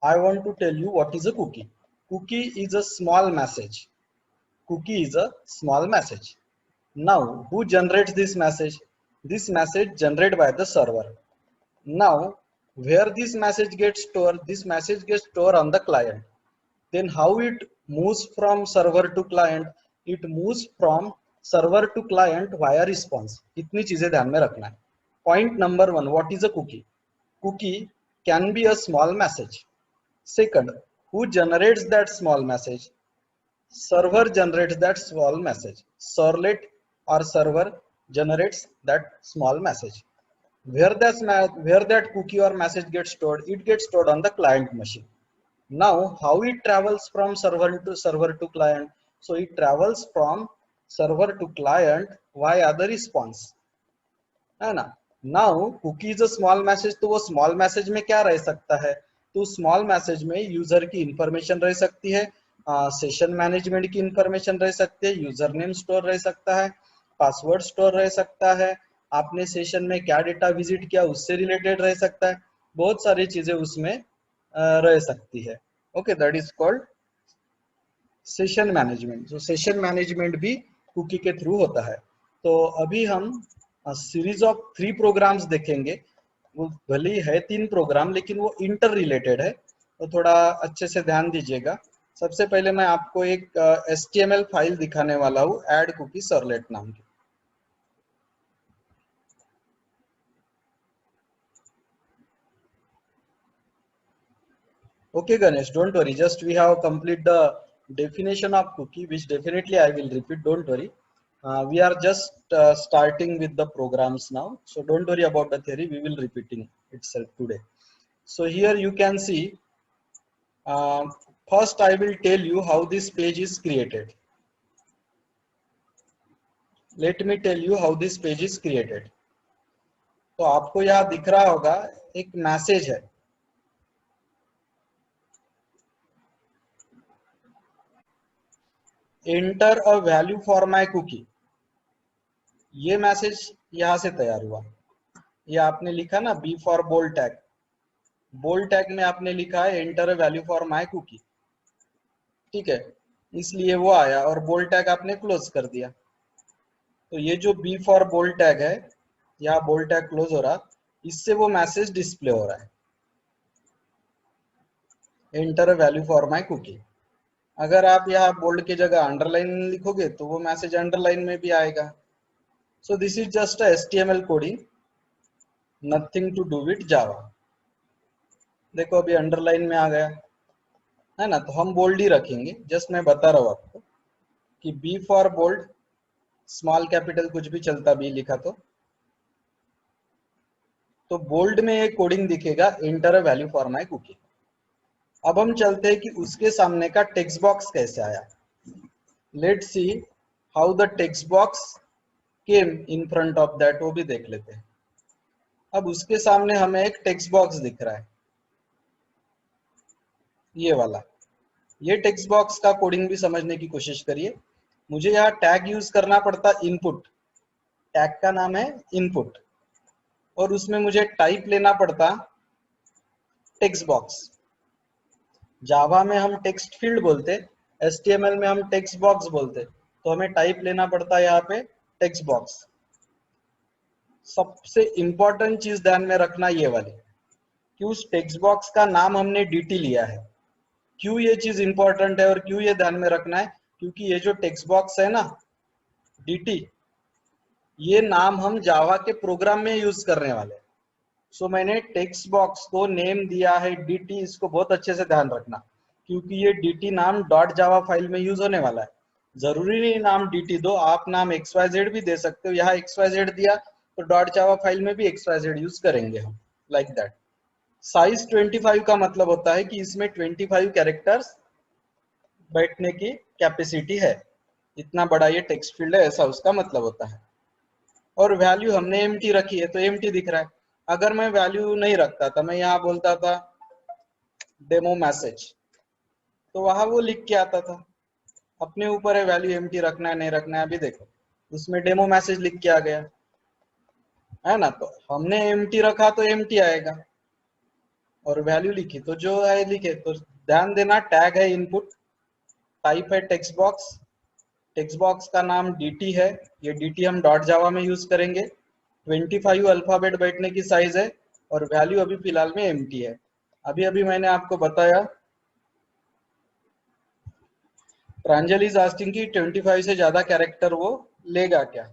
I want to tell you what is a cookie. Cookie is a small message. Cookie is a small message. Now, who generates this message? This message generated by the server. Now, where this message gets stored? This message gets stored on the client. Then how it moves from server to client? It moves from server to client via response. इतनी चीजें ध्यान में रखना है. Point number one, what is a cookie? Cookie can be a small message. Second, who generates that small message? Server generates that small message. Servlet or server generates that small message. Where that cookie or message gets stored? It gets stored on the client machine. Now, how it travels from server to client? So it travels from server to client via the response. है ना. Now cookie is a small message, तो वो small message में क्या रह सकता है? तो स्मॉल मैसेज में यूजर की इंफॉर्मेशन रह सकती है, सेशन मैनेजमेंट की इंफॉर्मेशन रह सकती है, यूजर नेम स्टोर रह सकता है, पासवर्ड स्टोर रह सकता है, आपने सेशन में क्या डेटा विजिट किया उससे रिलेटेड रह सकता है, बहुत सारी चीजें उसमें रह सकती है. Okay, that is called session management. तो सेशन मैनेजमेंट भी कुकी के थ्रू होता है. तो अभी हम सीरीज ऑफ 3 प्रोग्राम्स देखेंगे. वो भले ही है 3 प्रोग्राम लेकिन वो इंटर रिलेटेड है, तो थोड़ा अच्छे से ध्यान दीजिएगा. सबसे पहले मैं आपको एक HTML फाइल दिखाने वाला हूँ एड कुकी सर्वलेट नाम की. Okay Ganesh, don't worry, just we have complete the definition of cookie, which definitely I will repeat, don't worry. We are just starting with the programs now, so don't worry about the theory, we will repeating itself today. So here you can see, first I will tell you how this page is created. Let me tell you how this page is created. तो आपको यहाँ दिख रहा होगा एक message है, enter a value for my cookie. ये message यहां से तैयार हुआ. ये आपने लिखा ना B for bold tag, bold tag में आपने लिखा है enter a value for my cookie. ठीक है, इसलिए वो आया और बोल्ड टैग आपने क्लोज कर दिया. तो ये जो बी फॉर बोल्ड टैग है, यहाँ बोल्ड टैग क्लोज हो रहा, इससे वो मैसेज डिस्प्ले हो रहा है, enter a value for my cookie. अगर आप यहाँ बोल्ड की जगह अंडरलाइन लिखोगे तो वो मैसेज अंडरलाइन में भी आएगा. So this is just a HTML coding, nothing to do with Java. देखो अभी अंडरलाइन में आ गया है ना, तो हम बोल्ड ही रखेंगे. जस्ट मैं बता रहा हूँ आपको कि B for bold, small capital कुछ भी चलता बी लिखा तो बोल्ड में एक कोडिंग दिखेगा enter a value for my cookie. अब हम चलते हैं कि उसके सामने का टेक्स्ट बॉक्स कैसे आया. Let's see how the text box came in front of that, वो भी देख लेते हैं. अब उसके सामने हमें एक टेक्स्ट बॉक्स दिख रहा है, ये वाला. ये टेक्स्ट बॉक्स का कोडिंग भी समझने की कोशिश करिए. मुझे यहाँ टैग यूज करना पड़ता इनपुट, टैग का नाम है इनपुट, और उसमें मुझे टाइप लेना पड़ता टेक्स्ट बॉक्स. जावा में हम टेक्स्ट फील्ड बोलते, HTML में हम टेक्स्ट बॉक्स बोलते, तो हमें टाइप लेना पड़ता है यहाँ पे टेक्स्ट बॉक्स. सबसे इंपॉर्टेंट चीज ध्यान में रखना ये वाली, कि उस टेक्स्ट बॉक्स का नाम हमने DT लिया है. क्यों ये चीज इंपॉर्टेंट है और क्यों ये ध्यान में रखना है? क्योंकि ये जो टेक्स्ट बॉक्स है ना DT, ये नाम हम जावा के प्रोग्राम में यूज करने वाले हैं. सो मैंने टेक्स्ट बॉक्स को नेम दिया है DT. इसको बहुत अच्छे से ध्यान रखना, क्योंकि ये DT नाम डॉट जावा फाइल में यूज होने वाला है. जरूरी नहीं नाम DT दो, आप नाम XYZ भी दे सकते हो. यहाँ XYZ दिया तो डॉट जावा फाइल में भी XYZ यूज करेंगे हम, लाइक दैट. साइज 25 का मतलब होता है कि इसमें 25 कैरेक्टर्स बैठने की कैपेसिटी है. इतना बड़ा ये टेक्स्ट फील्ड है, ऐसा उसका मतलब होता है. और वैल्यू हमने एम्प्टी रखी है तो एम्प्टी दिख रहा है. अगर मैं वैल्यू नहीं रखता था, मैं यहाँ बोलता था डेमो मैसेज, तो वहां वो लिख के आता था. अपने ऊपर है वैल्यू एम्प्टी रखना है नहीं रखना है. अभी देखो उसमें डेमो मैसेज लिख के आ गया है ना, तो हमने एम्प्टी रखा तो एम्प्टी आएगा. और वैल्यू लिखी तो जो है लिखे। तो ध्यान देना टैग है इनपुट, टाइप है टेक्स्ट बॉक्स, टेक्स्ट बॉक्स का नाम dt है, ये dt हम डॉट जावा में यूज करेंगे। 25 अल्फाबेट बैठने की साइज है और वैल्यू अभी फिलहाल में एम्प्टी है। अभी अभी मैंने आपको बताया प्रांजल इज आस्किंग कि 25 से ज्यादा कैरेक्टर वो लेगा क्या।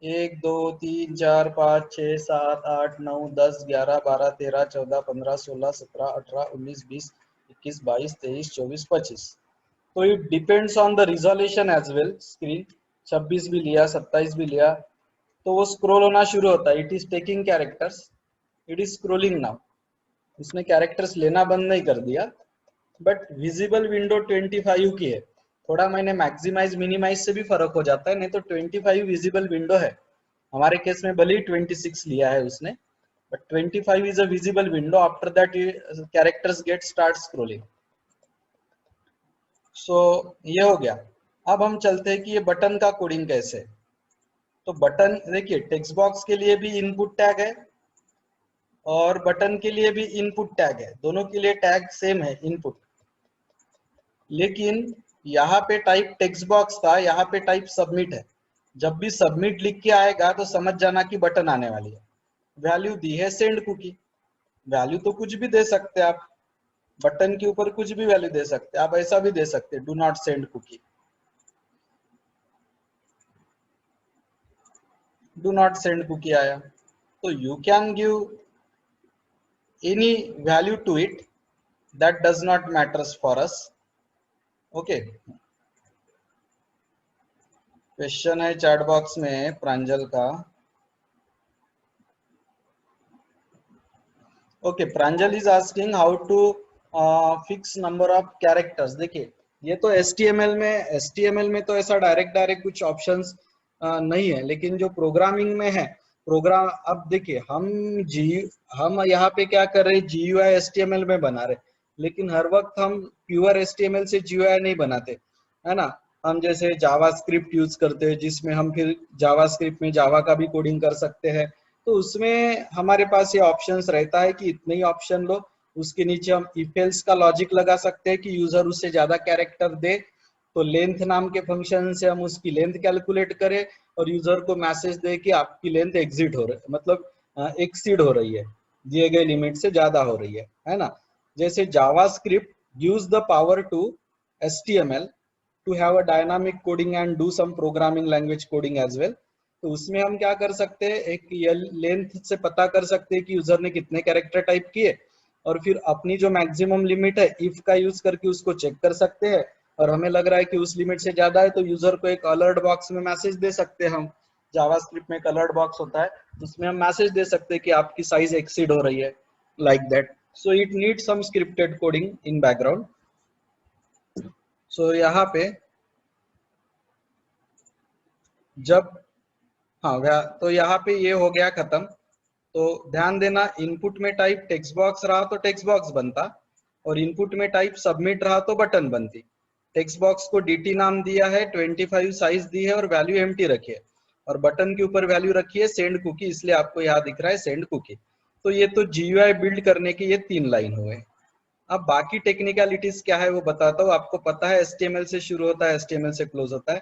1 2 3 4 5 6 7 8 9 10 11 12 13 14 15 16 17 18 19 20 21 22 23 24 25। तो it depends on the resolution as well. Screen 26 भी लिया 27 भी लिया तो वो स्क्रॉल होना शुरू होता है। It is taking characters, it is scrolling now. उसने कैरेक्टर्स लेना बंद नहीं कर दिया, बट विजिबल विंडो 25 की है। थोड़ा मैंने मैक्सिमाइज मिनिमाइज से भी फर्क हो जाता है, नहीं तो 25 विजिबल विंडो है। हमारे केस में भले ही 26 लिया है उसने, but 25 is a visible window. After that characters get start scrolling. So ये हो गया। अब हम चलते हैं कि ये बटन का कोडिंग कैसे। तो बटन देखिए, टेक्स्ट बॉक्स के लिए भी इनपुट टैग है और बटन के लिए भी इनपुट टैग है, दोनों के लिए टैग सेम है इनपुट। लेकिन यहाँ पे टाइप टेक्स्ट बॉक्स था, यहाँ पे टाइप सबमिट है। जब भी सबमिट लिख के आएगा तो समझ जाना कि बटन आने वाली है। वैल्यू दी है सेंड कुकी, वैल्यू तो कुछ भी दे सकते हैं आप, बटन के ऊपर कुछ भी वैल्यू दे सकते हैं आप। ऐसा भी दे सकते हैं do not send cookie, do not send cookie आया तो you can give any value to it, that does not matters for us. Okay, question है चैट बॉक्स में प्रांजल का। Okay, Pranjal is asking how to fix number of characters. देखिए ये तो HTML में तो ऐसा डायरेक्ट कुछ ऑप्शंस नहीं है, लेकिन जो प्रोग्रामिंग में है प्रोग्राम। अब देखिए हम यहाँ पे क्या कर रहे हैं, जीयूआई एचटीएमएल में बना रहे, लेकिन हर वक्त हम प्योर एचटीएमएल से जीयूआई नहीं बनाते, है ना। हम जैसे जावास्क्रिप्ट यूज करते हैं, जिसमें हम फिर जावास्क्रिप्ट में जावा का भी कोडिंग कर सकते हैं। तो उसमें हमारे पास ये ऑप्शंस रहता है कि इतने ही ऑप्शन लो, उसके नीचे हम इफ एल्स का लॉजिक लगा सकते हैं कि यूजर उससे ज्यादा कैरेक्टर दे तो लेंथ नाम के फंक्शन से हम उसकी लेंथ कैलकुलेट करें और यूजर को मैसेज दे कि आपकी लेंथ एग्जिट हो रही है, मतलब एक्सीड हो रही है, दिए गए लिमिट से ज्यादा हो रही है ना। जैसे JavaScript gives the power to HTML to have a dynamic coding and do some programming language coding as well. तो उसमें हम क्या कर सकते हैं, एक लेंथ से पता कर सकते हैं कि यूजर ने कितने कैरेक्टर टाइप किए, और फिर अपनी जो मैक्सिमम लिमिट है इफ का यूज करके उसको चेक कर सकते हैं। और हमें लग रहा है कि उस लिमिट से ज्यादा है तो यूजर को एक अलर्ट बॉक्स में मैसेज दे सकते हैं हम। जावास्क्रिप्ट में एक अलर्ट बॉक्स होता है, उसमें हम मैसेज दे सकते हैं कि आपकी साइज एक्सीड हो रही है, like that. So it need some scripted coding in background. So यहाँ पे जब हाँ, तो यहाँ पे ये हो गया खत्म। तो ध्यान देना, इनपुट में टाइप टेक्स्ट बॉक्स रहा तो टेक्स्ट बॉक्स बनता, और इनपुट में टाइप सबमिट रहा तो बटन बनती। टेक्स्ट बॉक्स को dt नाम दिया है, 25 साइज दी है और वैल्यू एम्प्टी रखी है, और बटन के ऊपर वैल्यू रखी है सेंड कुकी, इसलिए आपको यहाँ दिख रहा है सेंड कुकी। तो ये तो जीयूआई बिल्ड करने के ये 3 लाइन हुए। अब बाकी टेक्निकलिटीज क्या है वो बताता हूँ। आपको पता है एचटीएमएल से शुरू होता है, एचटीएमएल से क्लोज होता है।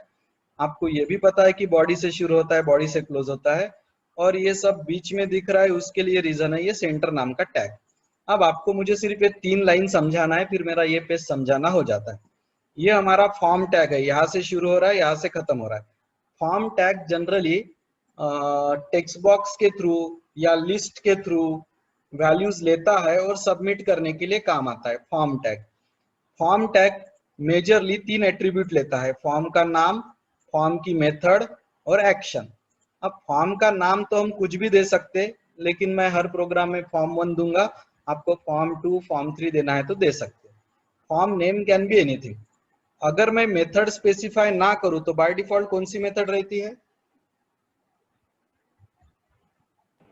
आपको ये भी पता है कि बॉडी से शुरू होता है, बॉडी से क्लोज होता है, और ये सब बीच में दिख रहा है, उसके लिए रीजन है ये सेंटर नाम का टैग। अब आपको मुझे सिर्फ ये 3 लाइन समझाना है, फिर मेरा ये पेज समझाना हो जाता है। ये हमारा फॉर्म टैग है, यहाँ से शुरू हो रहा है, यहाँ से खत्म हो रहा है। Form tag generally text box के थ्रू या लिस्ट के थ्रू वैल्यूज लेता है और सबमिट करने के लिए काम आता है फॉर्म टैग मेजरली 3 एट्रीब्यूट लेता है, फॉर्म का नाम, फॉर्म की मेथड और एक्शन। अब फॉर्म का नाम तो हम कुछ भी दे सकते, लेकिन मैं हर प्रोग्राम में फॉर्म 1 दूंगा, आपको फॉर्म 2 फॉर्म 3 देना है तो दे सकते। Form name can be anything. अगर मैं मेथड स्पेसिफाई ना करूं तो बाय डिफॉल्ट कौन सी मेथड रहती है?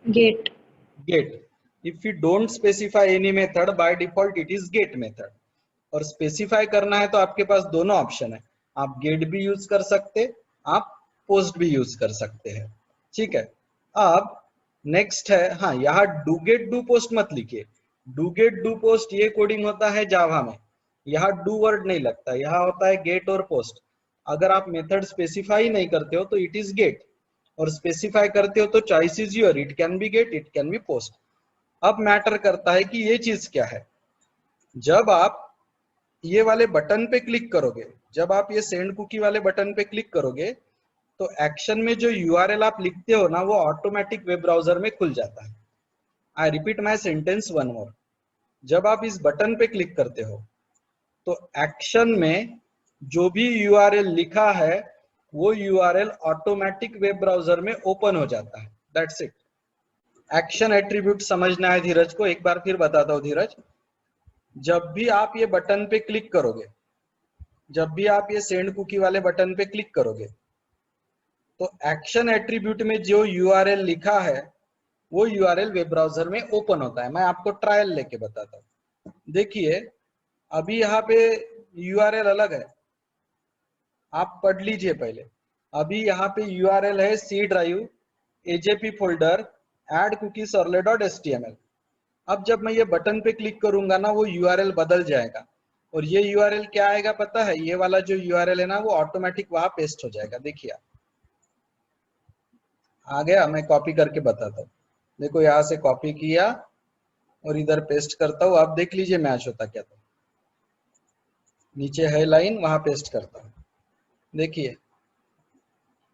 Get. Get. If you don't specify any method by default it is get method. और स्पेसिफाई करना है तो आपके पास दोनों ऑप्शन है, आप गेट भी यूज कर सकते, आप पोस्ट भी यूज कर सकते हैं, ठीक है। अब नेक्स्ट है, हाँ यहाँ डू गेट डू पोस्ट मत लिखिए, डू गेट डू पोस्ट ये कोडिंग होता है जावा में, यहाँ डू वर्ड नहीं लगता, यहाँ होता है गेट और पोस्ट। अगर आप मेथड स्पेसिफाई नहीं करते हो तो इट इज गेट, और स्पेसिफाई करते हो तो choice is your, it can be get, it can be post. अब मैटर करता है कि ये चीज क्या है। जब आप ये वाले बटन पे क्लिक करोगे, जब आप ये सेंड कुकी वाले बटन पे क्लिक करोगे, तो एक्शन में जो यूआरएल आप लिखते हो ना, वो ऑटोमेटिक वेब ब्राउजर में खुल जाता है। I repeat my sentence one more. जब आप इस बटन पे क्लिक करते हो तो एक्शन में जो भी यूआरएल लिखा है वो यूआरएल ऑटोमेटिक वेब ब्राउजर में ओपन हो जाता है। That's it. एक्शन एट्रीब्यूट समझना है धीरज को, एक बार फिर बताता हूँ धीरज। जब भी आप ये बटन पे क्लिक करोगे, जब भी आप ये सेंड कुकी वाले बटन पे क्लिक करोगे, तो एक्शन एट्रीब्यूट में जो यूआरएल लिखा है वो यूआरएल वेब ब्राउजर में ओपन होता है। मैं आपको ट्रायल लेके बताता हूँ। देखिए अभी यहाँ पे यूआरएल अलग है, आप पढ़ लीजिए पहले। अभी यहाँ पे यूआरएल है सी ड्राइव एजेपी फोल्डर एड कुकी सर्वलेट.html। अब जब मैं ये बटन पे क्लिक करूंगा ना, वो यूआरएल बदल जाएगा, और ये यूआरएल क्या आएगा पता है? ये वाला जो यूआरएल है ना, वो ऑटोमेटिक वहां पेस्ट हो जाएगा। देखिए आ गया, मैं कॉपी करके बताता हूँ। देखो यहाँ से कॉपी किया और इधर पेस्ट करता हूँ, आप देख लीजिए मैच होता क्या। तो नीचे है लाइन, वहां पेस्ट करता हूँ। देखिए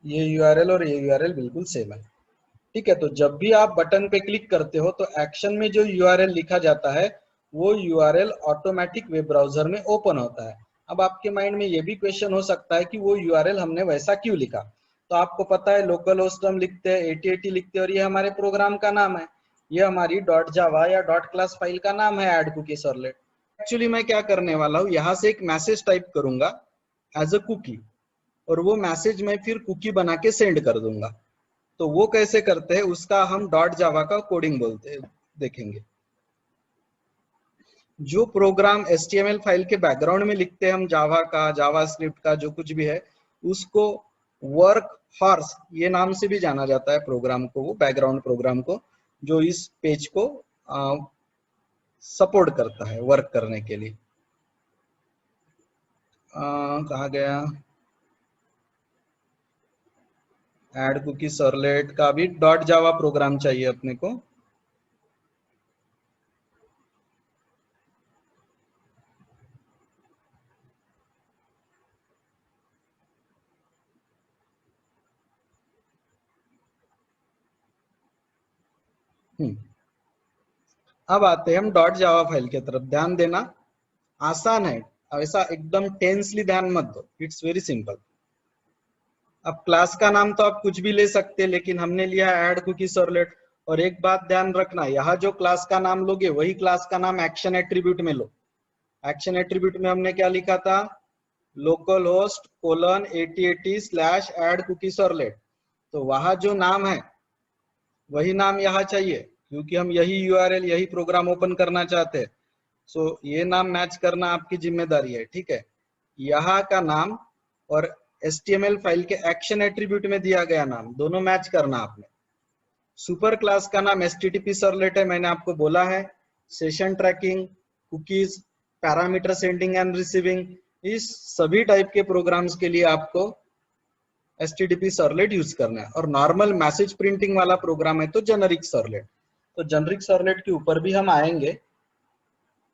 ये यूआरएल और ये यूआरएल बिल्कुल सेम है। ठीक है, तो जब भी आप बटन पे क्लिक करते हो तो एक्शन में जो यूआरएल लिखा जाता है वो यूआरएल ऑटोमेटिक वेब ब्राउजर में ओपन होता है। अब आपके माइंड में ये भी क्वेश्चन हो सकता है कि वो यूआरएल हमने वैसा क्यों लिखा। तो आपको पता है लोकल होस्ट हम लिखते हैं, 8080 लिखते हैं, और ये हमारे प्रोग्राम का नाम है, ये हमारी डॉट जावा या डॉट क्लास फाइल का नाम है ऐड कुकी सर्वलेट। एक्चुअली मैं क्या करने वाला हूँ, यहाँ से एक मैसेज टाइप करूंगा एज अ कुकी, और वो मैसेज मैं फिर कुकी बना के सेंड कर दूंगा। तो वो कैसे करते हैं उसका हम डॉट जावा का कोडिंग बोलते हैं, देखेंगे। जो प्रोग्राम HTML फाइल के बैकग्राउंड में लिखते हैं हम जावा का, जावा स्क्रिप्ट का जो कुछ भी है, उसको वर्क हॉर्स ये नाम से भी जाना जाता है प्रोग्राम को, वो बैकग्राउंड प्रोग्राम को जो इस पेज को सपोर्ट करता है वर्क करने के लिए। कहाँ गया? ऐड कुकी सर्वलेट का भी डॉट जावा प्रोग्राम चाहिए अपने को। अब आते हैं हम डॉट जावा फाइल की तरफ। ध्यान देना, आसान है, ऐसा एकदम टेंसली ध्यान मत दो, इट्स वेरी सिंपल। अब क्लास का नाम तो आप कुछ भी ले सकते हैं, लेकिन हमने लिया ऐड कुकी सर्वलेट। और एक बात ध्यान रखना, यहाँ जो क्लास का नाम लोगे वही क्लास का नाम एक्शन एट्रीब्यूट में लो। एक्शन एट्रीब्यूट में हमने क्या लिखा था? Local host colon 8080 slash add cookie servlet. तो वहां जो नाम है वही नाम यहाँ चाहिए, क्योंकि हम यही यूआरएल यही प्रोग्राम ओपन करना चाहते हैं। सो ये नाम मैच करना आपकी जिम्मेदारी है। ठीक है, यहाँ का नाम और HTML फाइल के एक्शन एट्रीब्यूट में दिया गया नाम दोनों मैच करना आपने। सुपर क्लास का नाम HTTP सर्वलेट है, मैंने आपको बोला है। Session trekking, cookies, parameter sending end receiving, इस सभी टाइप के प्रोग्राम्स के लिए आपको HTTP सर्वलेट यूज करना है। और नॉर्मल मैसेज प्रिंटिंग वाला प्रोग्राम है तो जेनरिक सर्वलेट। तो जेनरिक सर्वलेट के ऊपर भी हम आएंगे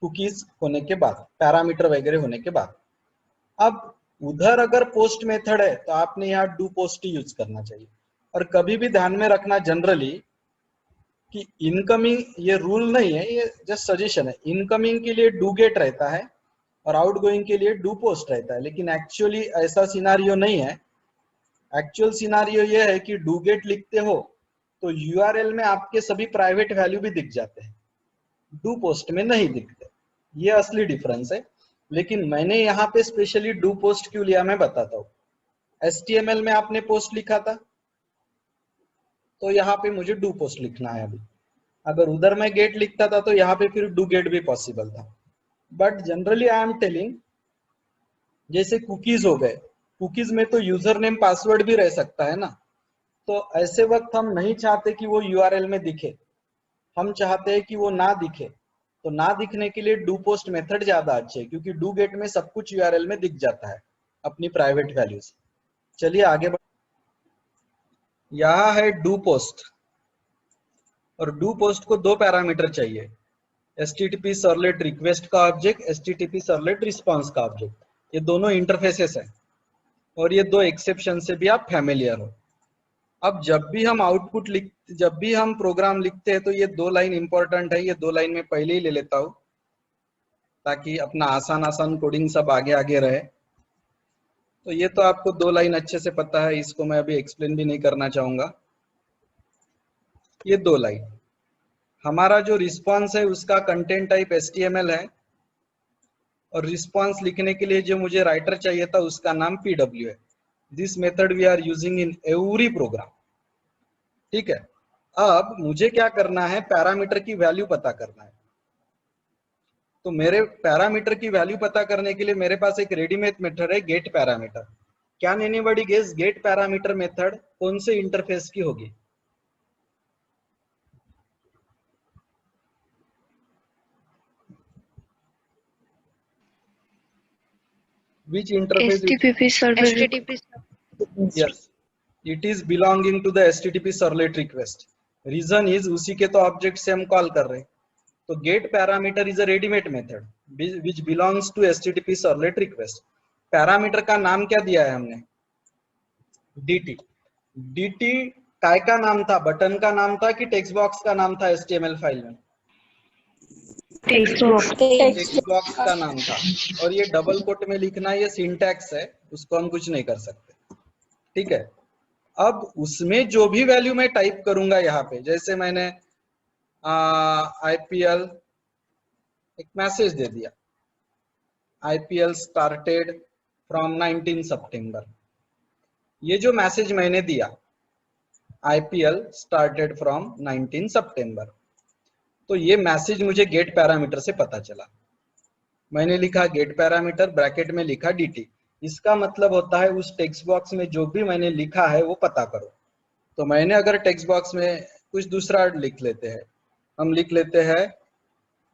कुकीज होने के बाद, पैरामीटर वगैरह होने के बाद। अब उधर अगर पोस्ट मेथड है तो आपने यहाँ डू पोस्ट ही यूज करना चाहिए। और कभी भी ध्यान में रखना जनरली कि इनकमिंग, ये रूल नहीं है, ये जस्ट सजेशन है, इनकमिंग के लिए डू गेट रहता है और आउटगोइंग के लिए डू पोस्ट रहता है। लेकिन एक्चुअली ऐसा सिनारियो नहीं है। एक्चुअल सिनारियो ये है कि डू गेट लिखते हो तो यूआरएल में आपके सभी प्राइवेट वैल्यू भी दिख जाते हैं, डू पोस्ट में नहीं दिखते। ये असली डिफरेंस है। लेकिन मैंने यहाँ पे स्पेशली डू पोस्ट क्यों लिया मैं बताता हूँ। HTML में आपने पोस्ट लिखा था तो यहाँ पे मुझे डू पोस्ट लिखना है अभी। अगर उधर मैं गेट लिखता था तो यहाँ पे फिर डू गेट भी पॉसिबल था। But generally I am telling, जैसे कुकीज हो गए, कुकीज में तो यूजर नेम पासवर्ड भी रह सकता है ना। तो ऐसे वक्त हम नहीं चाहते कि वो यूआरएल में दिखे, हम चाहते हैं कि वो ना दिखे। तो ना दिखने के लिए डू पोस्ट मेथड ज्यादा अच्छे है, क्योंकि डू गेट में सब कुछ यूआरएल में दिख जाता है अपनी प्राइवेट वैल्यूज। चलिए आगे बढ़, यह है डू पोस्ट, और डू पोस्ट को दो पैरामीटर चाहिए, HTTP सर्वलेट रिक्वेस्ट का ऑब्जेक्ट, HTTP सर्वलेट रिस्पांस का ऑब्जेक्ट। ये दोनों इंटरफेसेस है, और ये दो एक्सेप्शन से भी आप फैमिलियर हो। अब जब भी हम प्रोग्राम लिखते हैं तो ये दो लाइन इंपॉर्टेंट है, ये दो लाइन में पहले ही ले लेता हूं ताकि अपना आसान कोडिंग सब आगे आगे रहे। तो ये तो आपको दो लाइन अच्छे से पता है, इसको मैं अभी एक्सप्लेन भी नहीं करना चाहूंगा। ये दो लाइन, हमारा जो रिस्पांस है उसका कंटेंट टाइप HTML है, और रिस्पांस लिखने के लिए जो मुझे राइटर चाहिए था उसका नाम PW है। This method we are using in every program. ठीक है, अब मुझे क्या करना है, पैरामीटर की वैल्यू पता करना है। तो मेरे पैरामीटर की वैल्यू पता करने के लिए मेरे पास एक रेडीमेड मेथड है get parameter. Can anybody guess get parameter method कौन से इंटरफेस की होगी? Which interface HTTP server. HTTP Yes, it is belonging to the HTTP servlet request. Reason is उसी के तो ऑब्जेक्ट से हम कॉल कर रहे हैं। तो get parameter is a readymade method which belongs to HTTP servlet request. Parameter का नाम क्या दिया है हमने? DT। DT काय का नाम था? बटन का नाम था कि टेक्स्ट बॉक्स का नाम था HTML फाइल में? Text box. टेक्स्ट बॉक्स का नाम था, और ये डबल कोट में लिखना ये सिंटैक्स है, उसको हम कुछ नहीं कर सकते। ठीक है, अब उसमें जो भी वैल्यू मैं टाइप करूंगा यहाँ पे, जैसे मैंने IPL एक मैसेज दे दिया, IPL स्टार्टेड फ्रॉम 19 सितंबर। ये जो मैसेज मैंने दिया IPL स्टार्टेड फ्रॉम 19 सितंबर, तो ये मैसेज मुझे गेट पैरामीटर से पता चला। मैंने लिखा गेट पैरामीटर, ब्रैकेट में लिखा DT। इसका मतलब होता है उस टेक्स्ट बॉक्स में जो भी मैंने लिखा है वो पता करो। तो मैंने अगर टेक्स्ट बॉक्स में कुछ दूसरा लिख लेते हैं, हम लिख लेते हैं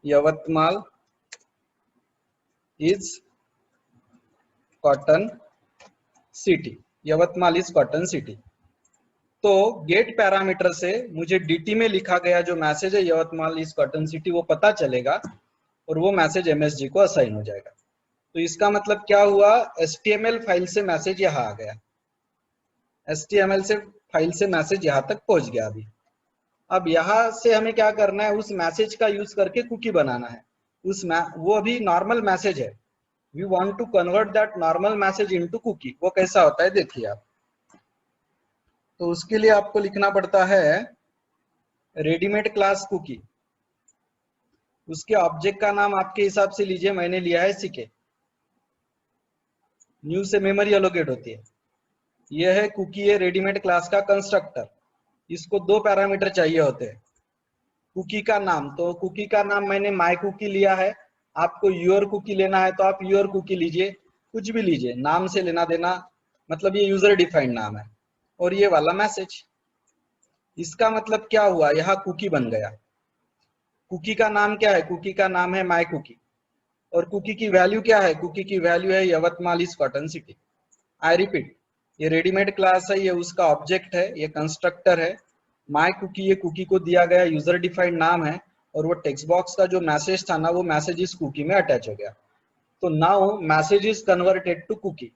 Yavatmal is cotton city, Yavatmal is cotton city. तो गेट पैरामीटर से मुझे DT में लिखा गया जो मैसेज है यवतमाल इज कॉटन सिटी वो पता चलेगा, और वो मैसेज MSG को असाइन हो जाएगा। तो इसका मतलब क्या हुआ, HTML फाइल से मैसेज यहाँ आ गया, HTML से फाइल से मैसेज यहाँ तक पहुंच गया। अब यहाँ से हमें क्या करना है, उस मैसेज का यूज करके कुकी बनाना है। वो अभी नॉर्मल मैसेज है, we want to convert that normal message into cookie. वो कैसा होता है देखिए आप। तो उसके लिए आपको लिखना पड़ता है रेडीमेड क्लास कुकी। उसके ऑब्जेक्ट का नाम आपके हिसाब से लीजिए, मैंने लिया है CK। न्यू से मेमोरी एलोकेट होती है। यह है कुकी, है रेडीमेड क्लास का कंस्ट्रक्टर। इसको दो पैरामीटर चाहिए होते हैं। कुकी का नाम, तो कुकी का नाम मैंने माई कुकी लिया है। आपको योर कुकी लेना है तो आप योर कुकी लीजिए, कुछ भी लीजिए, नाम से लेना देना, मतलब ये यूजर डिफाइंड नाम है। और ये वाला मैसेज, इसका मतलब क्या हुआ, यहाँ कुकी बन गया। कुकी का नाम क्या है? कुकी का नाम है माई कुकी। और कुकी की वैल्यू क्या है? कुकी की वैल्यू है Yavatmal is cotton city. I repeat, ये रेडीमेड क्लास है, ये उसका ऑब्जेक्ट है, ये कंस्ट्रक्टर है। माई कुकी, ये कुकी को दिया गया यूजर डिफाइंड नाम है, और वो टेक्स्ट बॉक्स का जो मैसेज था ना, वो मैसेज इस कुकी में अटैच हो गया। तो now message is converted to cookie.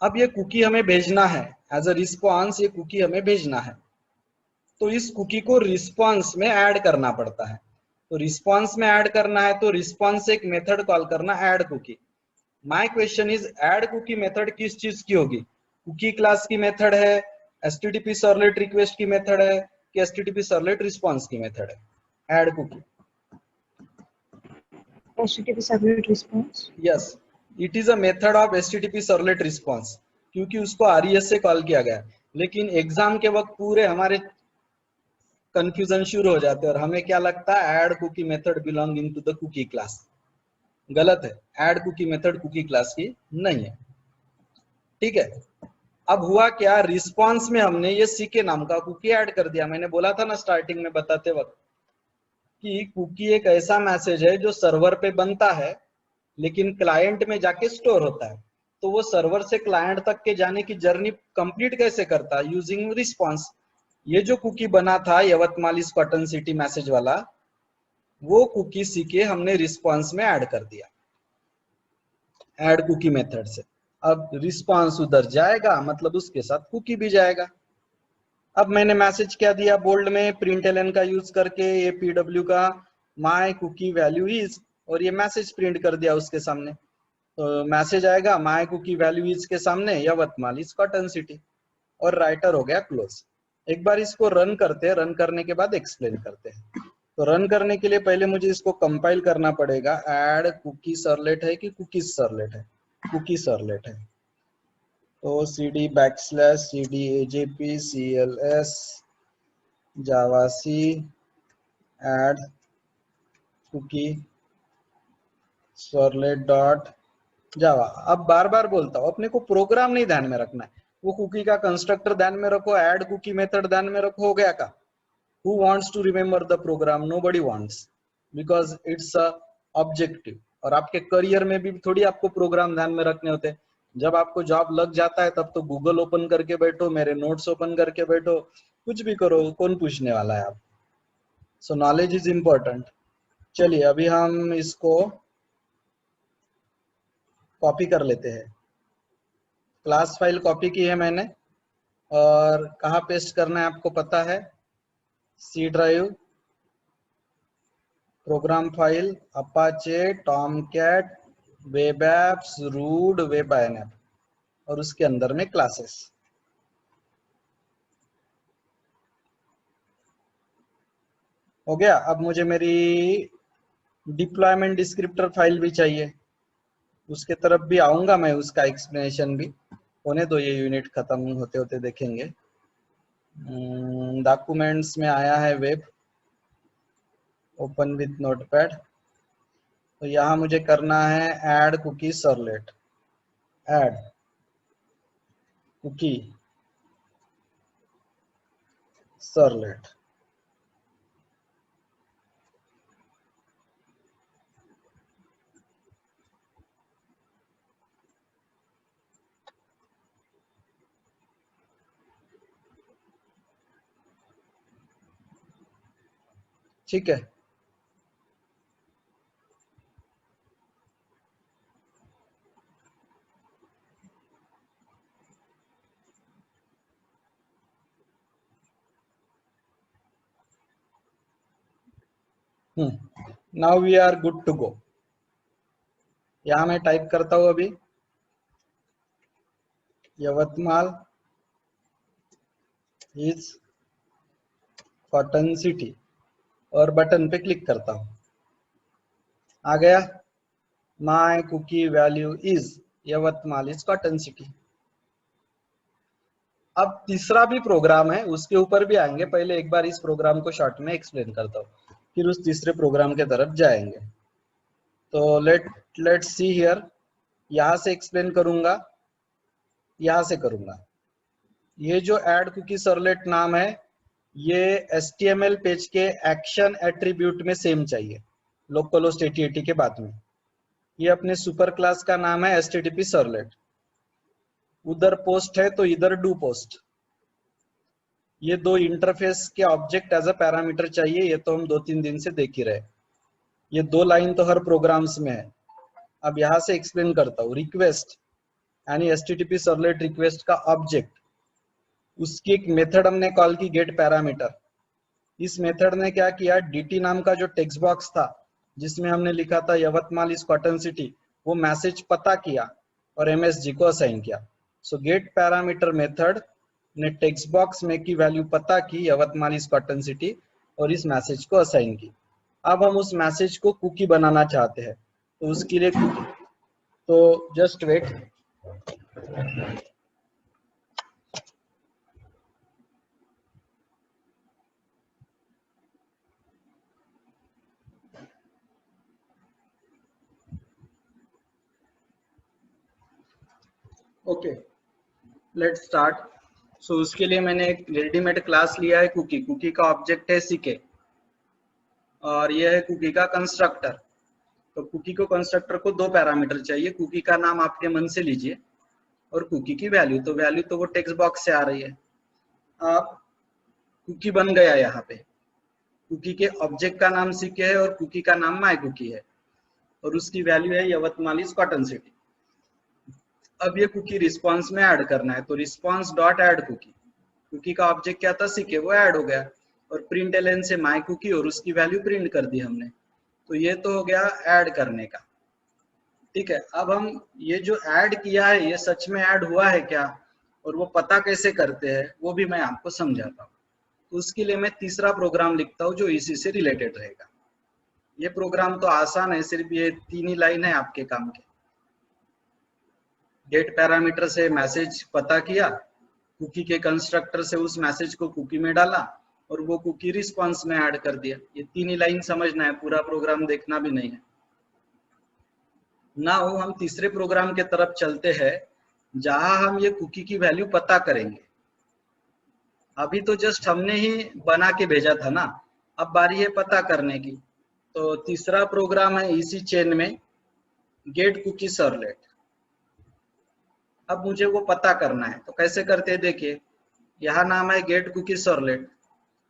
अब ये कुकी हमें भेजना है एज अ रिस्पॉन्स, ये कुकी हमें भेजना है। तो इस कुकी को रिस्पॉन्स में ऐड करना पड़ता है। तो रिस्पॉन्स में ऐड करना है तो रिस्पॉन्स से एक मेथड कॉल करना, add cookie. My question is, add cookie method किस चीज की होगी? कुकी क्लास की मेथड है, HTTP सर्वलेट रिक्वेस्ट की मेथड है, कि HTTP सर्वलेट रिस्पॉन्स की मेथड है? Add cookie, HTTP servlet response. Yes, it is a method of HTTP servlet response, क्योंकि उसको RES से कॉल किया गया। लेकिन एग्जाम के वक्त पूरे हमारे कंफ्यूजन शुरू हो जाते हैं, और हमें क्या लगता है, add cookie method belonging to the cookie class. गलत है, add cookie method cookie class की नहीं है। ठीक है, अब हुआ क्या, रिस्पॉन्स में हमने ये CK नाम का कुकी ऐड कर दिया। मैंने बोला था ना स्टार्टिंग में बताते वक्त, कि कुकी एक ऐसा मैसेज है जो सर्वर पे बनता है लेकिन क्लाइंट में जाके स्टोर होता है। तो वो सर्वर से क्लाइंट तक के जाने की जर्नी कंप्लीट कैसे करता है? Using response. ये जो कुकी बना था Yavatmal is cotton city message वाला, वो कुकी सीखे हमने रिस्पॉन्स में ऐड कर दिया, ऐड कुकी मेथड से। अब रिस्पॉन्स उधर जाएगा, मतलब उसके साथ कुकी भी जाएगा। अब मैंने मैसेज क्या दिया बोल्ड में, प्रिंटलन का यूज करके, ये पीडब्ल्यू का माय कुकी वैल्यू इज, और ये मैसेज प्रिंट कर दिया उसके सामने। तो मैसेज आएगा माय कुकी वैल्यू इज के सामने यवतमाल इज कॉटन सिटी, और राइटर हो गया क्लोज। एक बार इसको रन करते हैं, रन करने के बाद एक्सप्लेन करते हैं। तो रन करने के लिए पहले मुझे इसको कंपाइल करना पड़ेगा। ऐड कुकी सर्वलेट है कि कुकीज सर्वलेट है? कुकी सर्वलेट है। तो cd \cd ajp cls java c add cookie servlet dot जावा। अब बार बार बोलता हूँ, अपने को प्रोग्राम नहीं ध्यान में रखना है, वो कुकी का कंस्ट्रक्टर ध्यान में रखो, ऐड कुकी मेथड ध्यान में रखो, हो गया का? Who wants to remember the program? Nobody wants, because it's a objective। और आपके करियर में भी थोड़ी आपको प्रोग्राम ध्यान में रखने होते हैं। जब आपको जॉब लग जाता है तब तो गूगल ओपन करके बैठो, मेरे नोट्स ओपन करके बैठो, कुछ भी करो, कौन पूछने वाला है आप? सो नॉलेज इज इम्पोर्टेंट। चलिए अभी हम इसको कॉपी कर लेते हैं। क्लास फाइल कॉपी की है मैंने, और कहाँ पेस्ट करना है आपको पता है? C drive, program file, Apache, Tomcat, web apps, root, web INF, और उसके अंदर में क्लासेस। हो गया। अब मुझे मेरी डिप्लॉयमेंट डिस्क्रिप्टर फाइल भी चाहिए, उसके तरफ भी आऊंगा मैं, उसका एक्सप्लेनेशन भी होने दो, ये यूनिट खत्म होते होते देखेंगे। डॉक्यूमेंट्स में आया है वेब, ओपन विथ नोटपैड। तो यहाँ मुझे करना है add cookie servlet, add cookie servlet. ठीक है, now we are good to go. यहाँ मैं टाइप करता हूँ अभी यवतमाल इज कॉटन सिटी, और बटन पे क्लिक करता हूँ। आ गया, my cookie value is Yavatmal is cotton city. अब तीसरा भी प्रोग्राम है, उसके ऊपर भी आएंगे, पहले एक बार इस प्रोग्राम को शॉर्ट में एक्सप्लेन करता हूँ, फिर उस तीसरे प्रोग्राम के तरफ जाएंगे। तो लेट्स सी हियर, यहाँ से एक्सप्लेन करूंगा, यहाँ से करूंगा। ये जो ऐड कुकी सर्वलेट नाम है, ये HTML पेज के एक्शन एट्रीब्यूट में सेम चाहिए, लोकलहोस्ट 8080 के बाद में। ये अपने सुपर क्लास का नाम है HTTP सर्वलेट। उधर पोस्ट है तो इधर डू पोस्ट। ये दो इंटरफेस के ऑब्जेक्ट एज अ पैरामीटर चाहिए, ये तो हम 2-3 दिन से देख ही रहे। ये दो लाइन तो हर प्रोग्राम्स में है। अब यहाँ से एक्सप्लेन करता हूँ। रिक्वेस्ट यानी HTTP सर्वलेट रिक्वेस्ट का ऑब्जेक्ट, उसकी एक मेथड हमने कॉल की गेट पैरामीटर। इस मेथड ने क्या किया, dt नाम का जो टेक्स्ट बॉक्स था जिसमें हमने लिखा था यवतमाल इज कॉटन सिटी, वो मैसेज पता किया और MSG को असाइन किया। सो गेट पैरामीटर मेथड ने टेक्स्ट बॉक्स में की वैल्यू पता की यवतमाल इज कॉटन सिटी और इस मैसेज को असाइन की। अब हम उस मैसेज को कुकी बनाना चाहते हैं, तो उसके लिए कुकी, तो just wait. Okay, let's start. So उसके लिए मैंने एक रेडीमेड क्लास लिया है कुकी। कुकी का ऑब्जेक्ट है सीके। और ये है कुकी का कंस्ट्रक्टर। तो कुकी को कंस्ट्रक्टर को 2 पैरामीटर चाहिए, कुकी का नाम आपके मन से लीजिए और कुकी की वैल्यू, तो वैल्यू तो वो टेक्स्ट बॉक्स से आ रही है। अब कुकी बन गया, यहाँ पे कुकी के ऑब्जेक्ट का नाम सीके है और कुकी का नाम माय कुकी है और उसकी वैल्यू है यवतमालीज कॉटन सिटी। अब ये कुकी रिस्पॉन्स में ऐड करना है, तो response dot add cookie, cookie का ऑब्जेक्ट क्या था सीके, वो ऐड हो गया और प्रिंट एलन से माय कुकी और उसकी वैल्यू प्रिंट कर दी हमने। तो ये तो हो गया ऐड करने का। ठीक है, अब हम ये जो ऐड किया है ये सच में ऐड हुआ है क्या और वो पता कैसे करते हैं वो भी मैं आपको समझाता हूँ। तो उसके लिए मैं तीसरा प्रोग्राम लिखता हूँ जो इसी से रिलेटेड रहेगा। ये प्रोग्राम तो आसान है, सिर्फ ये 3 ही लाइन है आपके काम के। गेट पैरामीटर से मैसेज पता किया, कुकी के कंस्ट्रक्टर से उस मैसेज को कुकी में डाला और वो कुकी रिस्पॉन्स में ऐड कर दिया। ये 3 ही लाइन समझना है, पूरा प्रोग्राम देखना भी नहीं है। नाउ हम तीसरे प्रोग्राम के तरफ चलते हैं जहां हम ये कुकी की वैल्यू पता करेंगे। अभी तो जस्ट हमने ही बना के भेजा था ना, अब बारी है पता करने की। तो तीसरा प्रोग्राम है इसी चेन में, गेट कुकी सर्वलेट। अब मुझे वो पता करना है, तो कैसे करते हैं देखिए। यहाँ नाम है get cookie servlet,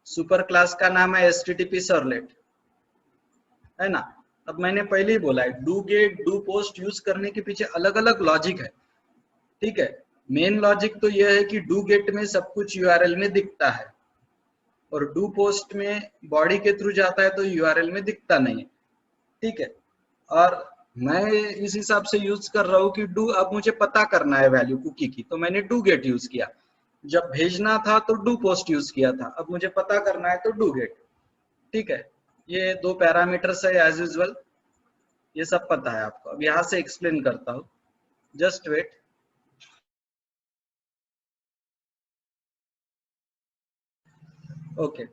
super class का नाम है एचटीटीपी सर्वलेट, है ना। अब मैंने पहले ही बोला है do get do post use करने के पीछे अलग अलग लॉजिक है। ठीक है, मेन लॉजिक तो यह है कि डू गेट में सब कुछ यूआरएल में दिखता है और डू पोस्ट में बॉडी के थ्रू जाता है तो यूआरएल में दिखता नहीं है। ठीक है, और मैं इस हिसाब से यूज कर रहा हूँ कि डू, अब मुझे पता करना है वैल्यू कुकी की, तो मैंने डू गेट यूज किया। जब भेजना था तो डू पोस्ट यूज किया था, अब मुझे पता करना है तो डू गेट। ठीक है, ये 2 पैरामीटर्स है एज यूजुअल, ये सब पता है आपको। अब यहाँ से एक्सप्लेन करता हूँ, जस्ट वेट। ओके,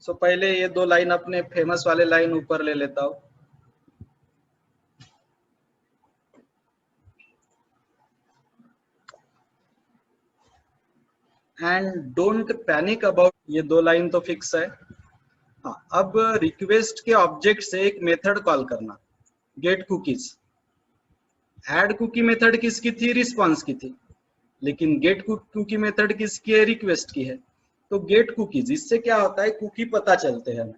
सो पहले ये 2 लाइन अपने फेमस वाले लाइन ऊपर ले लेता हूँ। एंड डोंट पैनिक अबाउट, ये 2 लाइन तो फिक्स है। हाँ, अब रिक्वेस्ट के ऑब्जेक्ट से एक मेथड कॉल करना, get cookies. Add cookie method किसकी थी, रिस्पॉन्स की थी, लेकिन गेट कुकी मेथड किसकी है, रिक्वेस्ट की है। तो गेट कुकीज, इससे क्या होता है कुकी पता चलते हैं हमें।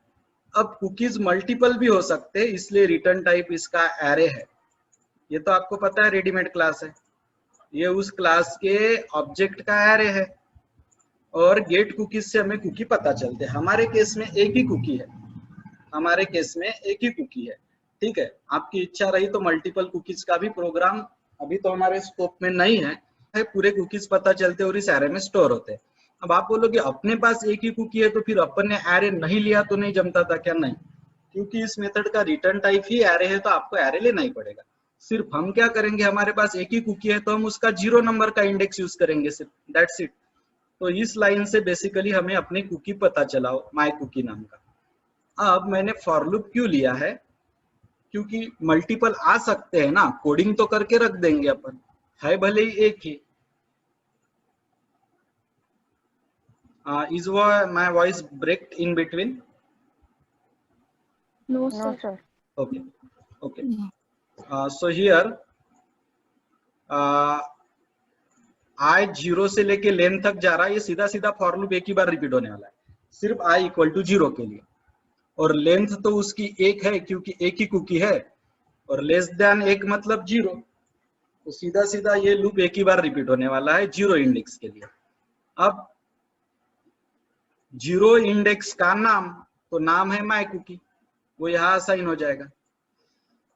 अब कुकीज मल्टीपल भी हो सकते हैं, इसलिए रिटर्न टाइप इसका एरे है। ये तो आपको पता है रेडीमेड क्लास है, ये उस क्लास के ऑब्जेक्ट का एरे है और गेट कुकीज से हमें कुकी पता चलते हैं। हमारे केस में एक ही कुकी है, हमारे केस में एक ही कुकी है। ठीक है, आपकी इच्छा रही तो मल्टीपल कुकीज का भी प्रोग्राम, अभी तो हमारे स्कोप में नहीं है, पूरे कुकीज पता चलते और इस एरे में स्टोर होते हैं। अब आप बोलोगे अपने पास एक ही कुकी है तो फिर अपन ने एरे नहीं लिया तो नहीं जमता था क्या, नहीं, क्योंकि इस मेथड का रिटर्न टाइप ही एरे है तो आपको एरे लेना ही पड़ेगा। सिर्फ हम क्या करेंगे, हमारे पास एक ही कुकी है तो हम उसका 0 नंबर का इंडेक्स यूज करेंगे सिर्फ, दैट्स इट। तो इस लाइन से बेसिकली हमें अपनी कुकी पता चला, माय कुकी नाम का। अब मैंने फॉर लूप क्यों लिया है, क्योंकि मल्टीपल आ सकते हैं ना, कोडिंग तो करके रख देंगे अपन, है भले ही एक ही। Is my voice breaked in between? No, No, sir. sir. Okay, okay. So here I 0 से लेके लेन तक जा रहा है, ये सीधा सीधा फॉर लूप एक ही बार रिपीट होने वाला है, सिर्फ i इक्वल टू 0 के लिए। और लेंथ तो उसकी 1 है क्योंकि एक ही कुकी है, और लेस देन 1 मतलब 0, तो सीधा सीधा ये लूप एक ही बार रिपीट होने वाला है 0 इंडेक्स के लिए। अब 0 इंडेक्स का नाम, तो नाम है माय कुकी, वो यहाँ असाइन हो जाएगा।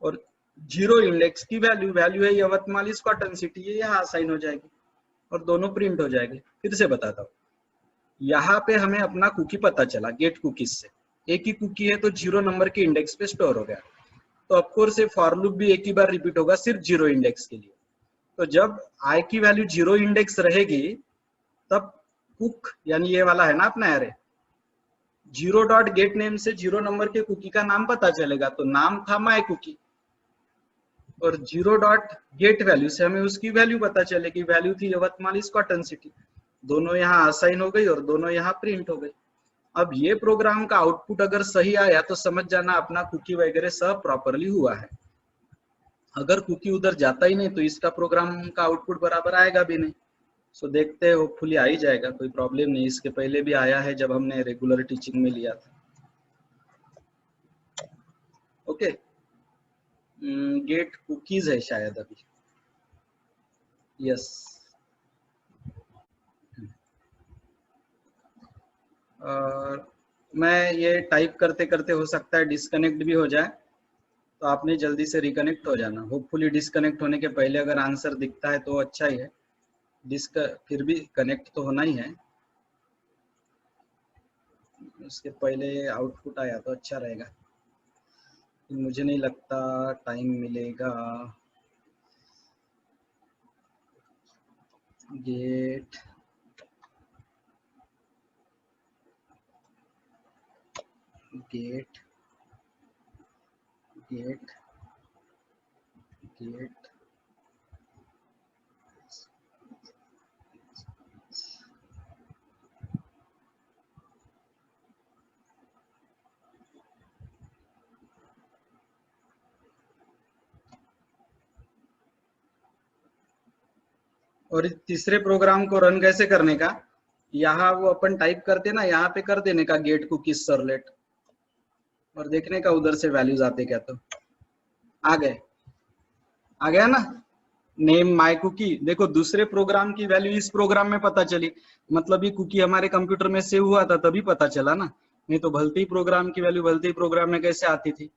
और 0 इंडेक्स की वैल्यू, वैल्यू है यवतमालीज कॉटन सिटी, ये यहाँ असाइन हो जाएगी और दोनों प्रिंट हो जाएंगे। फिर से बताता हूँ, यहाँ पे हमें अपना कुकी पता चला गेट कुकीज से, एक ही कुकी है तो 0 नंबर के इंडेक्स पे स्टोर हो गया। तो ऑफकोर्स फॉर लूप भी एक ही बार रिपीट होगा सिर्फ 0 इंडेक्स के लिए। तो जब i की वैल्यू 0 इंडेक्स रहेगी तब कुक, यानी ये वाला है ना अपना एरे, 0 डॉट गेट नेम से 0 नंबर के कुकी का नाम पता चलेगा, तो नाम था माय कुकी, और 0 डॉट गेट वैल्यू से हमें उसकी वैल्यू पता चलेगी, वैल्यू थी यवतमालीज कॉटन सिटी। दोनों यहाँ असाइन हो गई और दोनों यहाँ प्रिंट हो गई। अब ये प्रोग्राम का आउटपुट अगर सही आया तो समझ जाना अपना कुकी वगैरह सब प्रॉपरली हुआ है। अगर कुकी उधर जाता ही नहीं तो इसका प्रोग्राम का आउटपुट बराबर आएगा भी नहीं। सो देखते हैं, होपफुली आ ही जाएगा, कोई प्रॉब्लम नहीं। इसके पहले भी आया है जब हमने रेगुलर टीचिंग में लिया था। ओके, गेट कुकीज है शायद अभी। यस, और मैं ये टाइप करते करते हो सकता है डिस्कनेक्ट भी हो जाए, तो आपने जल्दी से रिकनेक्ट हो जाना। होपफुली डिस्कनेक्ट होने के पहले अगर आंसर दिखता है तो अच्छा ही है, फिर भी कनेक्ट तो होना ही है, उसके पहले आउटपुट आया तो अच्छा रहेगा। मुझे नहीं लगता टाइम मिलेगा। गेट गेट गेट गेट और इस तीसरे प्रोग्राम को रन कैसे करने का, यहाँ वो अपन टाइप करते ना, यहाँ पे कर देने का गेट कुकीज सर्वलेट, और देखने का उधर से वैल्यूज आते क्या। तो आ गया ना नेम माय कुकी। देखो दूसरे प्रोग्राम की वैल्यू इस प्रोग्राम में पता चली, मतलब ये कुकी हमारे कंप्यूटर में सेव हुआ था तभी पता चला ना, नहीं तो भलते ही प्रोग्राम की वैल्यू भलते ही प्रोग्राम में कैसे आती थी।